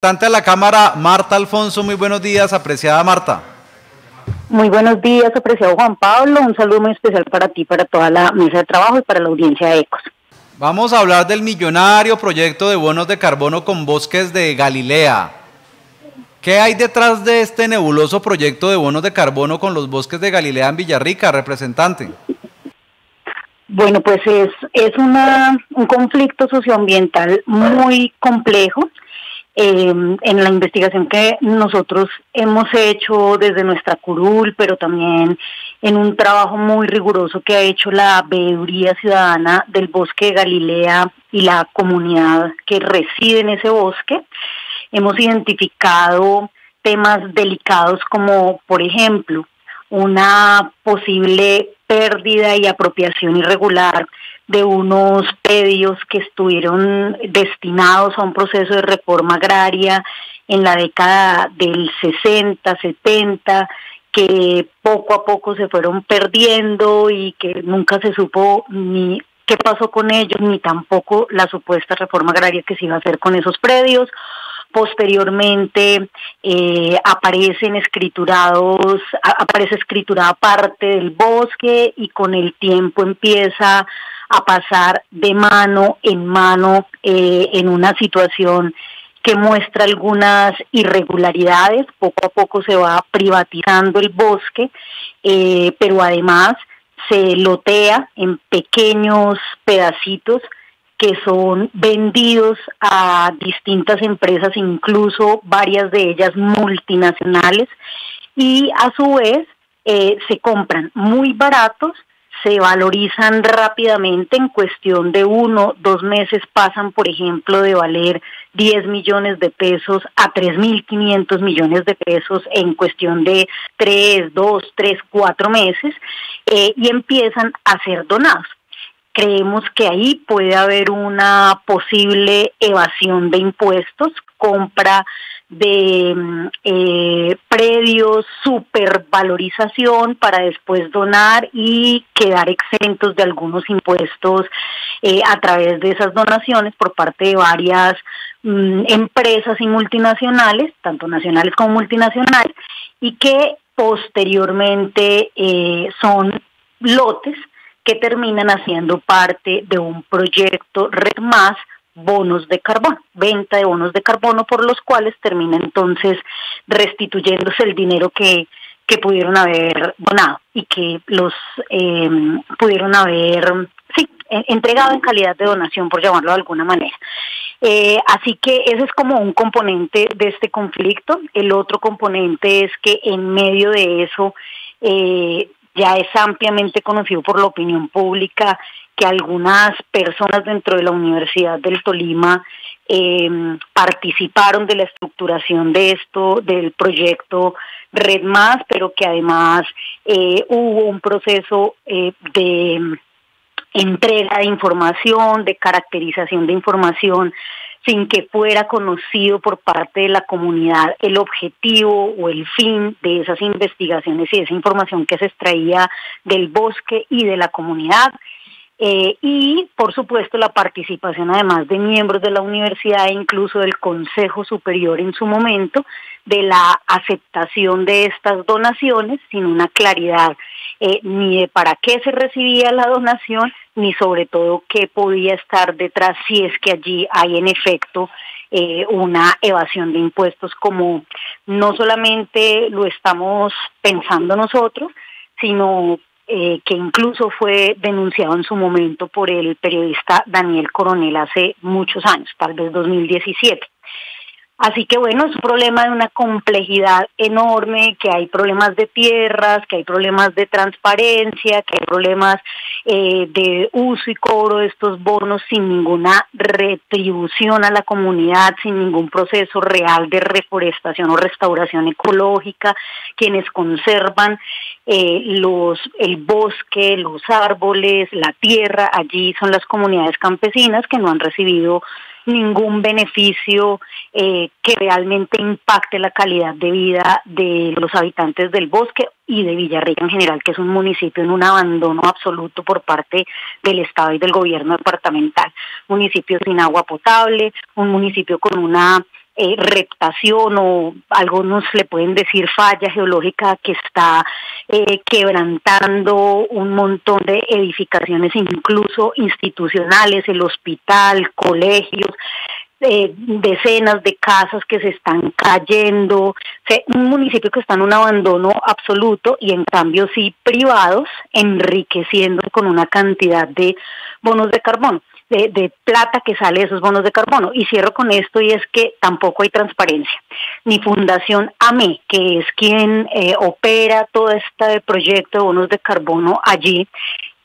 Representante a la Cámara, Marta Alfonso, muy buenos días, apreciada Marta. Muy buenos días, apreciado Juan Pablo, un saludo muy especial para ti, para toda la mesa de trabajo y para la audiencia de Ecos. Vamos a hablar del millonario proyecto de bonos de carbono con Bosques de Galilea. ¿Qué hay detrás de este nebuloso proyecto de bonos de carbono con los Bosques de Galilea en Villarrica, representante? Bueno, pues es un conflicto socioambiental muy complejo. En la investigación que nosotros hemos hecho desde nuestra curul, pero también en un trabajo muy riguroso que ha hecho la Veeduría Ciudadana del Bosque de Galilea y la comunidad que reside en ese bosque, hemos identificado temas delicados como, por ejemplo, una posible pérdida y apropiación irregular de unos predios que estuvieron destinados a un proceso de reforma agraria en la década del 60, 70, que poco a poco se fueron perdiendo y que nunca se supo ni qué pasó con ellos, ni tampoco la supuesta reforma agraria que se iba a hacer con esos predios. Posteriormente aparece escriturada parte del bosque y con el tiempo empieza a pasar de mano en mano en una situación que muestra algunas irregularidades. Poco a poco se va privatizando el bosque, pero además se lotea en pequeños pedacitos que son vendidos a distintas empresas, incluso varias de ellas multinacionales, y a su vez se compran muy baratos, se valorizan rápidamente, en cuestión de 1 o 2 meses pasan, por ejemplo, de valer 10 millones de pesos a 3.500 millones de pesos en cuestión de 3, 2, 3, 4 meses, y empiezan a ser donados. Creemos que ahí puede haber una posible evasión de impuestos, compra de predios, supervalorización para después donar y quedar exentos de algunos impuestos a través de esas donaciones por parte de varias empresas y multinacionales, tanto nacionales como multinacionales, y que posteriormente son lotes que terminan haciendo parte de un proyecto Red Más, bonos de carbono, venta de bonos de carbono, por los cuales termina entonces restituyéndose el dinero que pudieron haber donado y que los pudieron haber entregado en calidad de donación, por llamarlo de alguna manera. Así que ese es como un componente de este conflicto. El otro componente es que en medio de eso ya es ampliamente conocido por la opinión pública que algunas personas dentro de la Universidad del Tolima participaron de la estructuración de esto, del proyecto Red Más, pero que además hubo un proceso de entrega de información, de caracterización de información, sin que fuera conocido por parte de la comunidad el objetivo o el fin de esas investigaciones y esa información que se extraía del bosque y de la comunidad. Y, por supuesto, la participación, además de miembros de la universidad e incluso del Consejo Superior en su momento, de la aceptación de estas donaciones sin una claridad ni de para qué se recibía la donación, ni sobre todo qué podía estar detrás si es que allí hay en efecto una evasión de impuestos, como no solamente lo estamos pensando nosotros, sino que incluso fue denunciado en su momento por el periodista Daniel Coronel hace muchos años, tal vez 2017. Así que bueno, es un problema de una complejidad enorme, que hay problemas de tierras, que hay problemas de transparencia, que hay problemas de uso y cobro de estos bonos sin ninguna retribución a la comunidad, sin ningún proceso real de reforestación o restauración ecológica. Quienes conservan el bosque, los árboles, la tierra, allí son las comunidades campesinas que no han recibido ningún beneficio que realmente impacte la calidad de vida de los habitantes del bosque y de Villarrica en general, que es un municipio en un abandono absoluto por parte del Estado y del gobierno departamental. Municipio sin agua potable, un municipio con una reptación o algunos le pueden decir falla geológica que está quebrantando un montón de edificaciones, incluso institucionales, el hospital, colegios, decenas de casas que se están cayendo, o sea, un municipio que está en un abandono absoluto y en cambio sí privados enriqueciendo con una cantidad de bonos de carbono, de plata que sale de esos bonos de carbono. Y cierro con esto, y es que tampoco hay transparencia. Ni Fundación AME, que es quien opera todo este proyecto de bonos de carbono allí,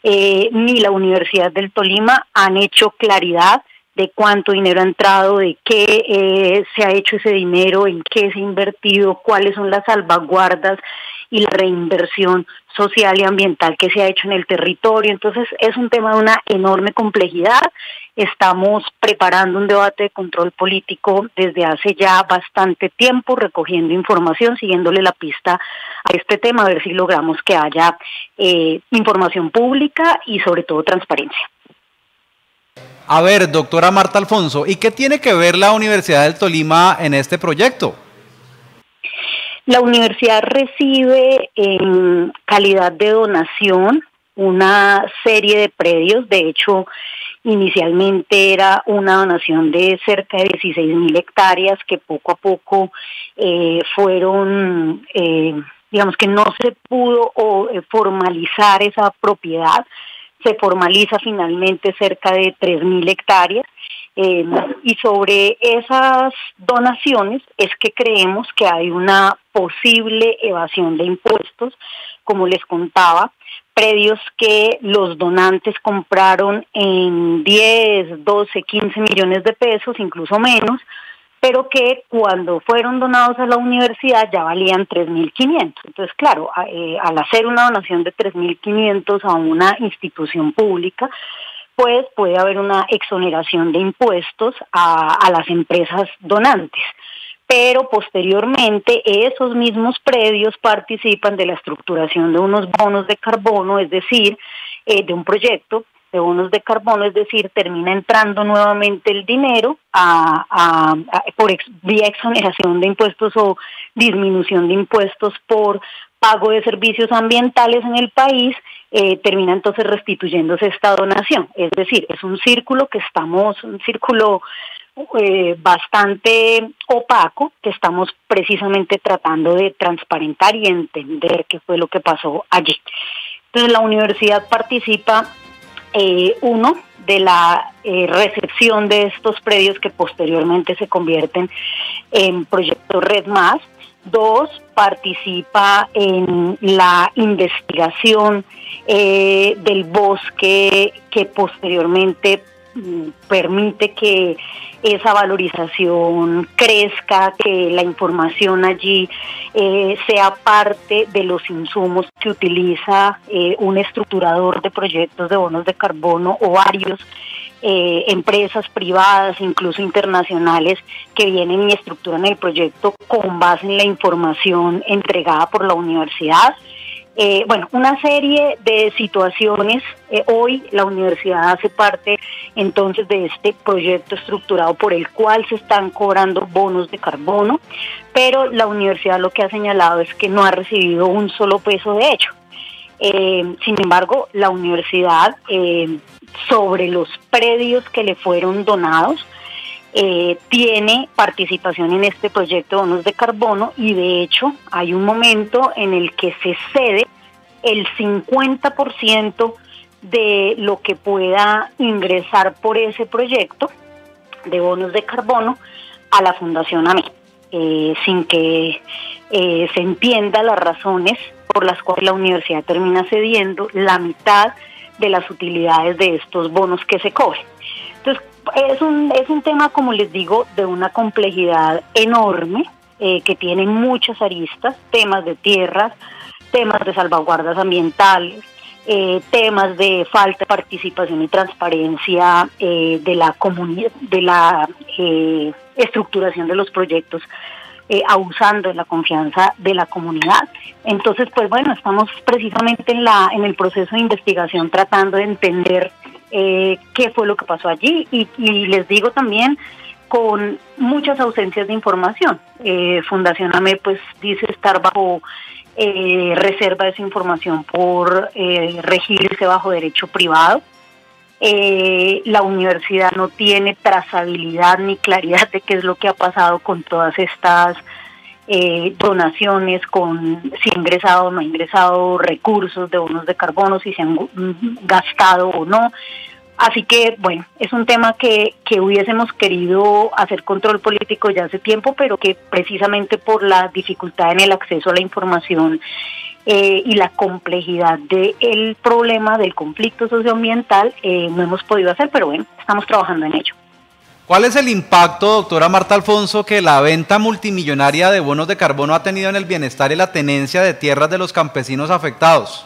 ni la Universidad del Tolima han hecho claridad de cuánto dinero ha entrado, de qué se ha hecho ese dinero, en qué se ha invertido, cuáles son las salvaguardas y la reinversión social y ambiental que se ha hecho en el territorio. Entonces es un tema de una enorme complejidad. Estamos preparando un debate de control político desde hace ya bastante tiempo, recogiendo información, siguiéndole la pista a este tema, a ver si logramos que haya información pública y sobre todo transparencia. A ver, doctora Marta Alfonso, ¿y qué tiene que ver la Universidad del Tolima en este proyecto? La universidad recibe en calidad de donación una serie de predios. De hecho, inicialmente era una donación de cerca de 16.000 hectáreas que poco a poco fueron, digamos que no se pudo formalizar esa propiedad. Se formaliza finalmente cerca de 3.000 hectáreas y sobre esas donaciones es que creemos que hay una posible evasión de impuestos, como les contaba, predios que los donantes compraron en 10, 12, 15 millones de pesos, incluso menos, pero que cuando fueron donados a la universidad ya valían 3.500. Entonces, claro, al hacer una donación de 3.500 a una institución pública, pues puede haber una exoneración de impuestos a las empresas donantes. Pero posteriormente esos mismos predios participan de la estructuración de unos bonos de carbono, es decir, de un proyecto de bonos de carbono, es decir, termina entrando nuevamente el dinero vía exoneración de impuestos o disminución de impuestos por pago de servicios ambientales en el país, termina entonces restituyéndose esta donación. Es decir, es un círculo bastante opaco que estamos precisamente tratando de transparentar y entender qué fue lo que pasó allí. Entonces la universidad participa uno, de la recepción de estos predios que posteriormente se convierten en proyecto Red Más. Dos, participa en la investigación del bosque que posteriormente permite que esa valorización crezca, que la información allí sea parte de los insumos que utiliza un estructurador de proyectos de bonos de carbono o varios empresas privadas, incluso internacionales, que vienen y estructuran el proyecto con base en la información entregada por la universidad. Una serie de situaciones. Hoy la universidad hace parte entonces de este proyecto estructurado por el cual se están cobrando bonos de carbono, pero la universidad lo que ha señalado es que no ha recibido un solo peso de hecho. Sin embargo, la universidad, sobre los predios que le fueron donados, tiene participación en este proyecto de bonos de carbono, y de hecho hay un momento en el que se cede el 50% de lo que pueda ingresar por ese proyecto de bonos de carbono a la Fundación AME, sin que se entienda las razones por las cuales la universidad termina cediendo la mitad de las utilidades de estos bonos que se cobren. Entonces, es un tema, como les digo, de una complejidad enorme, que tiene muchas aristas: temas de tierras, temas de salvaguardas ambientales, temas de falta de participación y transparencia de la comunidad, de la estructuración de los proyectos abusando de la confianza de la comunidad. Entonces, pues bueno, estamos precisamente en el proceso de investigación tratando de entender qué fue lo que pasó allí y les digo también con muchas ausencias de información. Fundación AME pues dice estar bajo reserva de esa información por regirse bajo derecho privado. La universidad no tiene trazabilidad ni claridad de qué es lo que ha pasado con todas estas donaciones, con si ha ingresado o no ha ingresado recursos de bonos de carbono, si se han gastado o no. Así que, bueno, es un tema que hubiésemos querido hacer control político ya hace tiempo, pero que precisamente por la dificultad en el acceso a la información y la complejidad del problema del conflicto socioambiental, no hemos podido hacer, pero bueno, estamos trabajando en ello. ¿Cuál es el impacto, doctora Marta Alfonso, que la venta multimillonaria de bonos de carbono ha tenido en el bienestar y la tenencia de tierras de los campesinos afectados?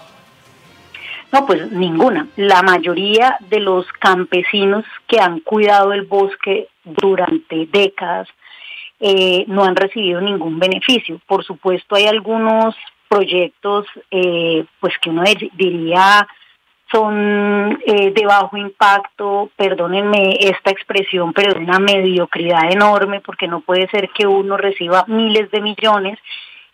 No, pues ninguna. La mayoría de los campesinos que han cuidado el bosque durante décadas no han recibido ningún beneficio. Por supuesto, hay algunos proyectos pues que uno diría son de bajo impacto, perdónenme esta expresión, pero de una mediocridad enorme, porque no puede ser que uno reciba miles de millones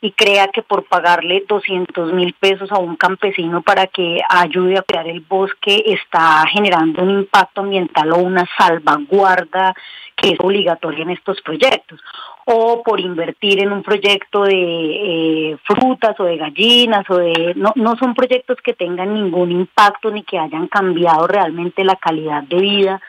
y crea que por pagarle 200.000 pesos a un campesino para que ayude a cuidar el bosque está generando un impacto ambiental o una salvaguarda que es obligatoria en estos proyectos. O por invertir en un proyecto de frutas o de gallinas, no son proyectos que tengan ningún impacto ni que hayan cambiado realmente la calidad de vida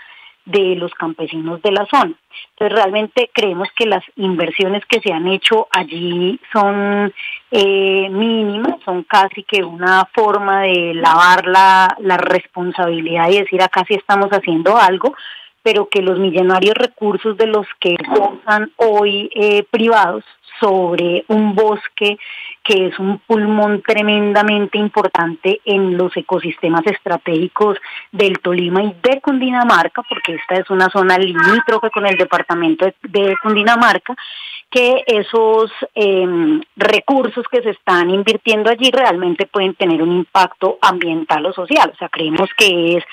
de los campesinos de la zona. Entonces realmente creemos que las inversiones que se han hecho allí son mínimas, son casi que una forma de lavar la responsabilidad y decir acá sí estamos haciendo algo, pero que los millonarios recursos de los que gozan hoy privados sobre un bosque que es un pulmón tremendamente importante en los ecosistemas estratégicos del Tolima y de Cundinamarca, porque esta es una zona limítrofe con el departamento de Cundinamarca, que esos recursos que se están invirtiendo allí realmente pueden tener un impacto ambiental o social. O sea, creemos que es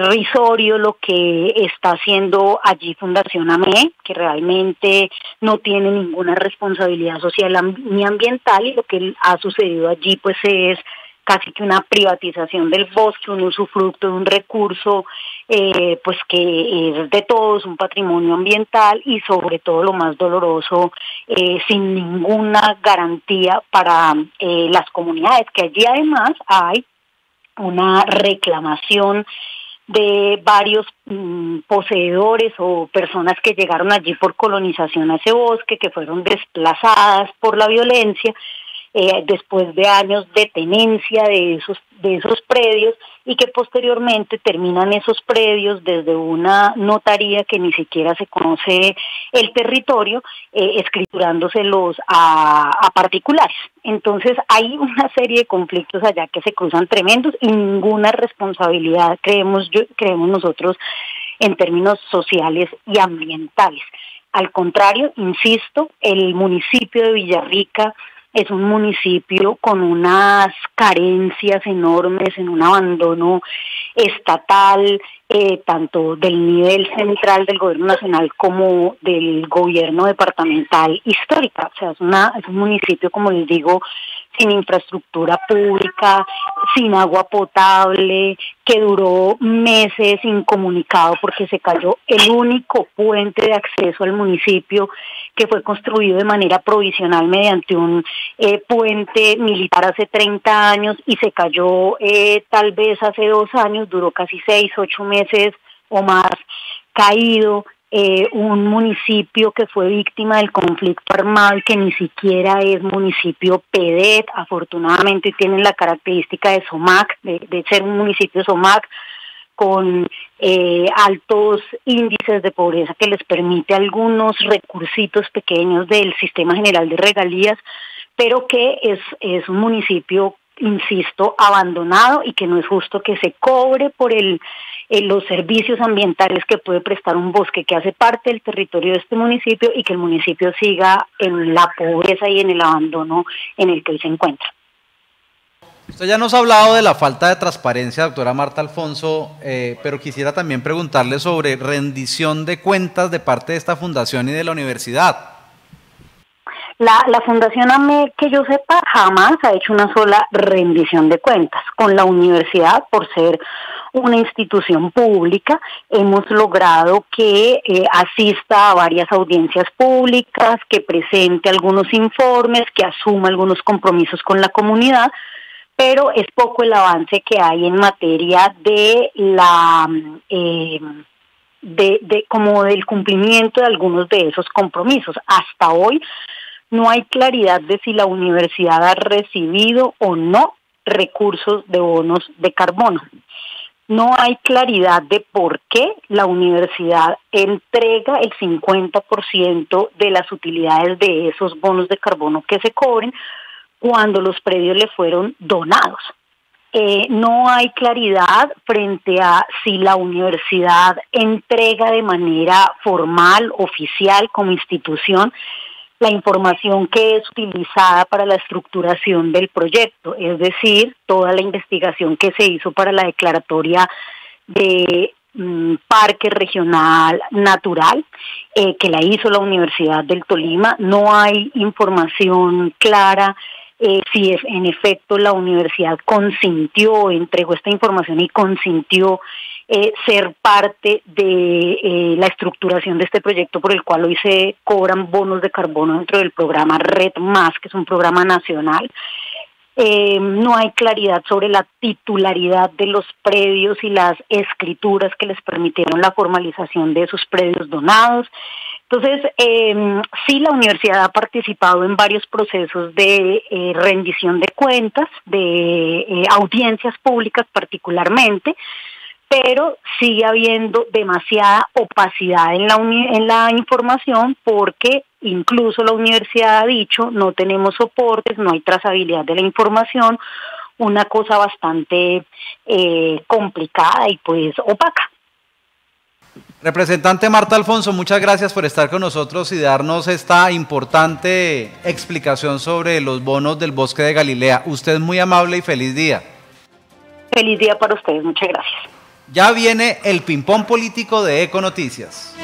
risorio lo que está haciendo allí Fundación AME, que realmente no tiene ninguna responsabilidad social ni ambiental, y lo que ha sucedido allí pues es casi que una privatización del bosque, un usufructo de un recurso pues que es de todos, un patrimonio ambiental y sobre todo lo más doloroso, sin ninguna garantía para las comunidades, que allí además hay una reclamación de varios poseedores o personas que llegaron allí por colonización a ese bosque, que fueron desplazadas por la violencia, después de años de tenencia de esos predios, y que posteriormente terminan esos predios desde una notaría que ni siquiera se conoce el territorio, escriturándoselos a particulares. Entonces hay una serie de conflictos allá que se cruzan tremendos y ninguna responsabilidad creemos nosotros en términos sociales y ambientales. Al contrario, insisto, el municipio de Villarrica es un municipio con unas carencias enormes en un abandono estatal, tanto del nivel central del gobierno nacional como del gobierno departamental histórica. O sea, es un municipio, como les digo, sin infraestructura pública, sin agua potable, que duró meses incomunicado porque se cayó el único puente de acceso al municipio, que fue construido de manera provisional mediante un puente militar hace 30 años y se cayó tal vez hace 2 años, duró casi 6, 8 meses o más caído. Un municipio que fue víctima del conflicto armado y que ni siquiera es municipio PEDET, afortunadamente tienen la característica de SOMAC, de ser un municipio SOMAC, con altos índices de pobreza que les permite algunos recursitos pequeños del Sistema General de Regalías, pero que es un municipio insisto, abandonado y que no es justo que se cobre por los servicios ambientales que puede prestar un bosque que hace parte del territorio de este municipio y que el municipio siga en la pobreza y en el abandono en el que hoy se encuentra. Usted ya nos ha hablado de la falta de transparencia, doctora Marta Alfonso, pero quisiera también preguntarle sobre rendición de cuentas de parte de esta fundación y de la universidad. La Fundación AME, que yo sepa, jamás ha hecho una sola rendición de cuentas. Con la universidad, por ser una institución pública, hemos logrado que asista a varias audiencias públicas, que presente algunos informes, que asuma algunos compromisos con la comunidad, pero es poco el avance que hay en materia de la como del cumplimiento de algunos de esos compromisos. Hasta hoy no hay claridad de si la universidad ha recibido o no recursos de bonos de carbono. No hay claridad de por qué la universidad entrega el 50% de las utilidades de esos bonos de carbono que se cobren cuando los predios le fueron donados. No hay claridad frente a si la universidad entrega de manera formal, oficial, como institución, la información que es utilizada para la estructuración del proyecto, es decir, toda la investigación que se hizo para la declaratoria de Parque Regional Natural, que la hizo la Universidad del Tolima. No hay información clara si en efecto la universidad consintió, entregó esta información y consintió ser parte de la estructuración de este proyecto por el cual hoy se cobran bonos de carbono dentro del programa Red Más, que es un programa nacional. No hay claridad sobre la titularidad de los predios y las escrituras que les permitieron la formalización de esos predios donados. Entonces, sí, la universidad ha participado en varios procesos de rendición de cuentas, de audiencias públicas particularmente, pero sigue habiendo demasiada opacidad en la información porque incluso la universidad ha dicho no tenemos soportes, no hay trazabilidad de la información, una cosa bastante complicada y pues opaca. Representante Marta Alfonso, muchas gracias por estar con nosotros y darnos esta importante explicación sobre los bonos del Bosque de Galilea. Usted es muy amable y feliz día. Feliz día para ustedes, muchas gracias. Ya viene el ping-pong político de Econoticias.